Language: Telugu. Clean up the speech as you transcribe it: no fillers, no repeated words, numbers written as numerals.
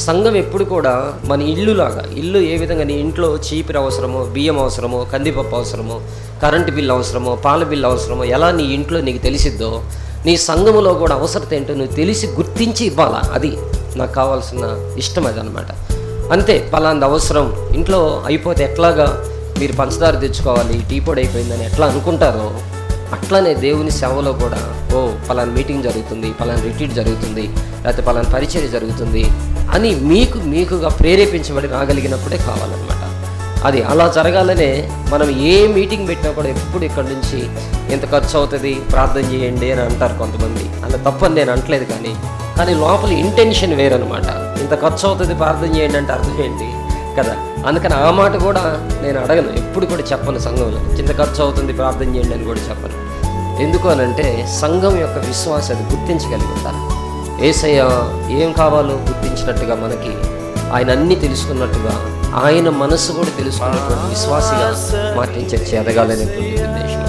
సంఘం ఎప్పుడు కూడా మన ఇల్లులాగా, ఇల్లు ఏ విధంగా నీ ఇంట్లో చీపిరి అవసరమో, బియ్యం అవసరమో, కందిపప్పు అవసరమో, కరెంటు బిల్లు అవసరమో, పాల బిల్లు అవసరమో, ఎలా నీ ఇంట్లో నీకు తెలిసిద్దో నీ సంఘములో కూడా అవసరత ఏంటో నువ్వు తెలిసి గుర్తించి ఇవ్వాలా. అది నాకు కావాల్సిన ఇష్టం అదనమాట. అంతే, పలాంది అవసరం ఇంట్లో అయిపోతే ఎట్లాగా మీరు పంచదార తెచ్చుకోవాలి, టీ పొడి అయిపోయిందని ఎట్లా అనుకుంటారో అట్లానే దేవుని సేవలో కూడా పలానా మీటింగ్ జరుగుతుంది, పలానా రిట్రీట్ జరుగుతుంది, లేకపోతే పలానా పరిచర్య జరుగుతుంది అని మీకుగా ప్రేరేపించబడి రాగలిగినప్పుడే కావాలన్నమాట. అది అలా జరగాలనే మనం ఏ మీటింగ్ పెట్టినా కూడా ఎప్పుడు ఇక్కడి నుంచి ఎంత ఖర్చు అవుతుంది ప్రార్థన చేయండి అని అంటారు కొంతమంది. అలా తప్పని నేను అంటలేదు, కానీ లోపల ఇంటెన్షన్ వేరనమాట. ఇంత ఖర్చు అవుతుంది ప్రార్థన చేయండి అంటే అర్థం ఏంటి కదా. అందుకని ఆ మాట కూడా నేను అడగను, ఎప్పుడు కూడా చెప్పను సంఘంలో ఇంత ఖర్చు అవుతుంది ప్రార్థన చేయండి అని కూడా చెప్పను. ఎందుకు అనంటే సంఘం యొక్క విశ్వాసం అది గుర్తించగలిగి ఉంటారు. యేసయ్య ఏం కావాలో గుర్తించినట్టుగా మనకి ఆయన అన్నీ తెలుసుకున్నట్టుగా ఆయన మనసు కూడా తెలుసుకున్నటువంటి విశ్వాసిగా మార్టిన్ చర్చ్ ఎదగాలనేటువంటి ఉద్దేశం.